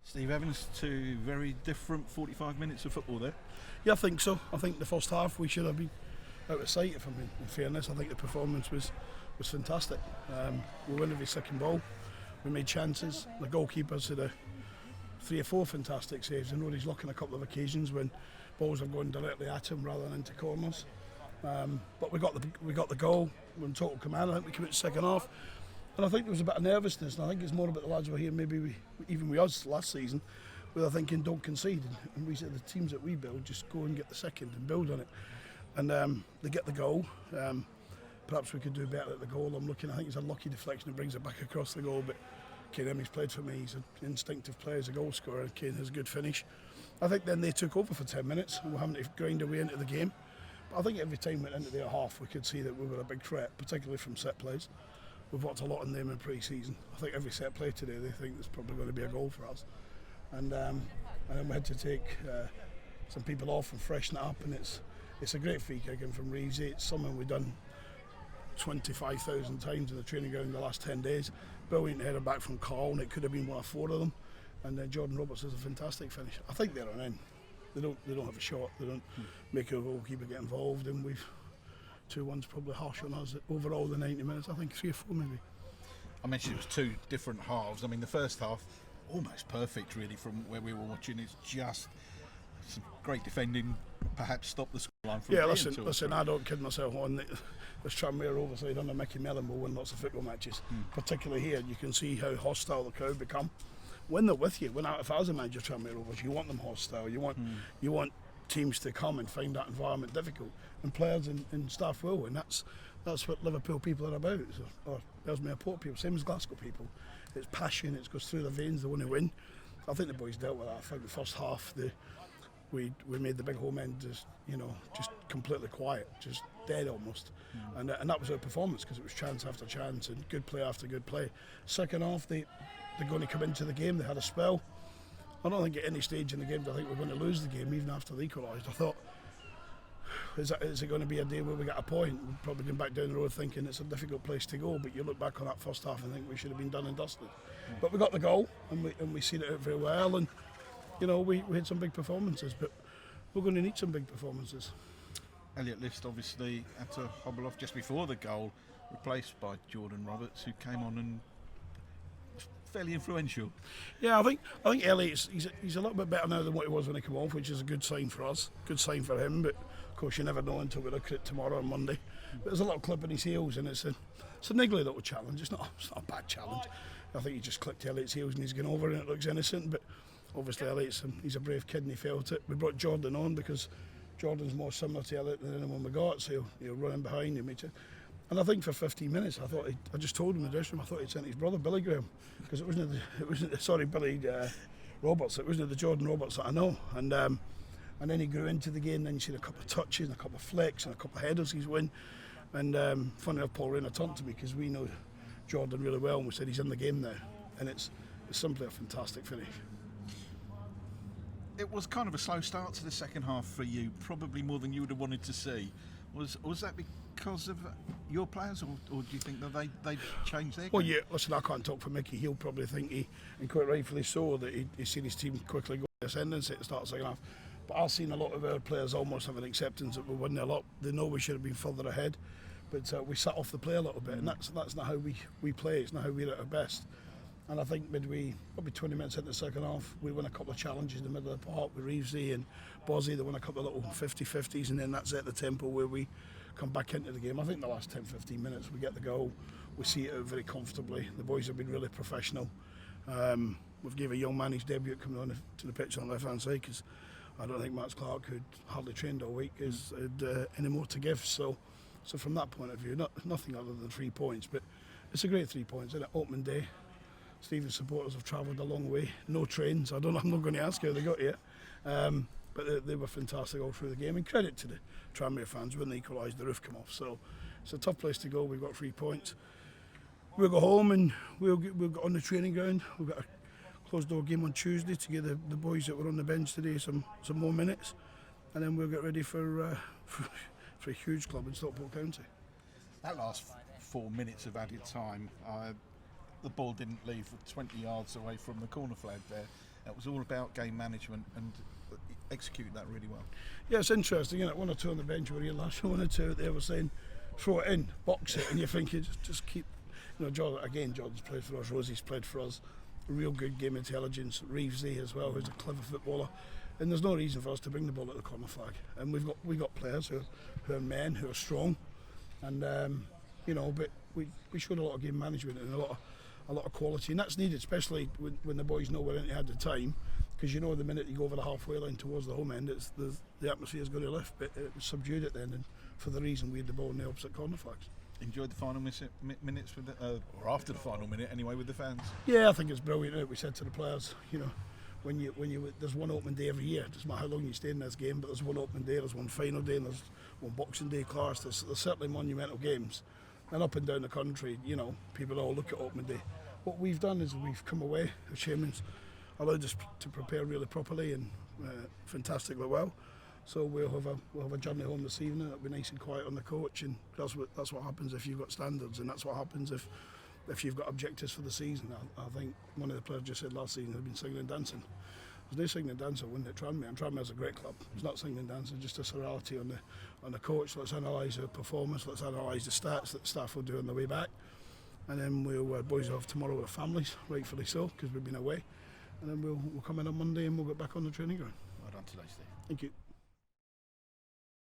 Steve Evans, two very different 45 minutes of football there. Yeah, I think so. I think the first half we should have been out of sight, if I'm in fairness. I think the performance was fantastic. We won every second ball. We made chances. The goalkeepers had 3 or 4 fantastic saves. I know he's lucky on a couple of occasions when balls have gone directly at him rather than into corners. But we got the goal. We're in total command. I think we came out the second half. And I think there was a bit of nervousness, and I think it's more about the lads who were here, maybe even with us last season, where they're thinking don't concede. And we said the teams that we build, just go and get the second and build on it. And they get the goal. Perhaps we could do better at the goal. I think it's a lucky deflection that brings it back across the goal, but Kane Emmy's played for me. He's an instinctive player, he's a goal scorer. Kane has a good finish. I think then they took over for 10 minutes and we're having to grind our way into the game. But I think every time we went into their half, we could see that we were a big threat, particularly from set plays. We've worked a lot on them in pre-season. I think every set play today, they think there's probably going to be a goal for us. And then we had to take some people off and freshen it up, and it's a great free kick in from Reeves. It's something we've done 25,000 times in the training ground in the last 10 days. Brilliant header back from Carl, and it could have been 1 or 4 of them. And then Jordan Roberts has a fantastic finish. I think they're on in. They don't have a shot. They don't make a goalkeeper get involved, and we've 2-1's probably harsh on us. Overall, the 90 minutes, I think 3 or 4 maybe. I mentioned it was 2 different halves. I mean, the first half almost perfect really from where we were watching. It's just some great defending, perhaps stop the scoreline from listen, I don't kid myself on this Tranmere Rovers side under Mickey Mellon will win lots of football matches, particularly here. You can see how hostile the crowd become when they're with you. If I was a manager of Tranmere Rovers, you want them hostile. You want teams to come and find that environment difficult, and players and staff will, and that's what Liverpool people are about, or Ellesmere Port people, same as Glasgow people. It's passion, it goes through their veins, they want to win. I think the boys dealt with that. I think the first half we made the big home end just completely quiet, just dead almost, and that was our performance, because it was chance after chance and good play after good play. Second half they're going to come into the game. They had a spell. I don't think at any stage in the game I think we're going to lose the game, even after they equalised. I thought, is it going to be a day where we get a point? We're probably going back down the road thinking it's a difficult place to go, but you look back on that first half and think we should have been done and dusted. But we got the goal, and we seen it out very well, and we had some big performances, but we're going to need some big performances. Elliot List obviously had to hobble off just before the goal, replaced by Jordan Roberts, who came on and was fairly influential. Yeah, I think Elliot, he's a little bit better now than what he was when he came off, which is a good sign for us, good sign for him. But of course, you never know until we look at it tomorrow on Monday. But there's a little clip in his heels, and it's a niggly little challenge. It's not a bad challenge. I think he just clipped Elliot's heels and he's gone over, and it looks innocent. But obviously, he's a brave kid and he felt it. We brought Jordan on because Jordan's more similar to Elliot than anyone we got, so he'll run in behind him. And I think for 15 minutes, I just told him in the dressing room, I thought he'd sent his brother Billy Graham, because it wasn't Billy Roberts. It wasn't the Jordan Roberts that I know. And then he grew into the game. Then you see a couple of touches, and a couple of flicks, and a couple of headers he's win. And funny enough, Paul Rayner turned to me, because we know Jordan really well, and we said he's in the game now, and it's simply a fantastic finish. It was kind of a slow start to the second half for you, probably more than you would have wanted to see. Was that because of your players, or do you think that they changed their game? Well, yeah, listen, I can't talk for Mickey. He'll probably think and quite rightfully so, that he's seen his team quickly go to ascendancy at the start of the second half. But I've seen a lot of our players almost have an acceptance that we're winning a lot. They know we should have been further ahead, but we sat off the play a little bit, and that's not how we play. It's not how we're at our best. And I think probably 20 minutes into the second half, we win a couple of challenges in the middle of the park with Reevesy and Bozzy. They win a couple of little 50-50s, and then that's at the tempo where we come back into the game. I think the last 10-15 minutes we get the goal, we see it out very comfortably. The boys have been really professional. We've gave a young man his debut coming on to the pitch on the left hand side, because I don't think Max Clark, who'd hardly trained all week, had any more to give. So from that point of view, nothing other than 3 points, but it's a great 3 points, isn't it? Opening day. Stevenage supporters have travelled a long way, no trains. I'm not going to ask how they got here, but they were fantastic all through the game. And credit to the Tranmere fans, when they equalised, the roof came off. So it's a tough place to go. We've got 3 points. We'll go home and we'll get on the training ground. We've got a closed door game on Tuesday to give the boys that were on the bench today some more minutes, and then we'll get ready for a huge club in Stockport County. That last 4 minutes of added time, the ball didn't leave 20 yards away from the corner flag there. That was all about game management and execute that really well. Yeah, it's interesting, isn't it? One or two on the bench were here last year, one or two they were saying, throw it in, box it, and you're thinking, just keep. Jordan's played for us, Rosie's played for us, real good game intelligence, Reevesy as well, who's a clever footballer, and there's no reason for us to bring the ball at the corner flag. And we've got players who are men, who are strong, and but we showed a lot of game management and a lot of quality, and that's needed, especially when the boys know we're in at the time, because the minute you go over the halfway line towards the home end, the atmosphere is going to lift, but it was subdued at the end, and for the reason we had the ball in the opposite corner flags. Enjoyed the final minutes with or after the final minute anyway with the fans? Yeah, I think it's brilliant. We said to the players, when you there's one opening day every year. It doesn't matter how long you stay in this game, but there's one opening day, there's one final day, and there's one Boxing Day clash. There's certainly monumental games, and up and down the country, people all look at opening day. What we've done is we've come away. The chairman's allowed us to prepare really properly and fantastically well. So we'll have a journey home this evening. It'll be nice and quiet on the coach, and that's what happens if you've got standards, and that's what happens if you've got objectives for the season. I think one of the players just said last season they've been singing and dancing. There's no singing and dancing winning at Tranmere, and Tranmere's a great club. It's not singing and dancing, just a serenity on the coach. Let's analyse our performance, let's analyse the stats that the staff will do on the way back, and then boys will have tomorrow with their families, rightfully so, because we've been away, and then we'll come in on Monday and we'll get back on the training ground. Well done today, Steve. Thank you.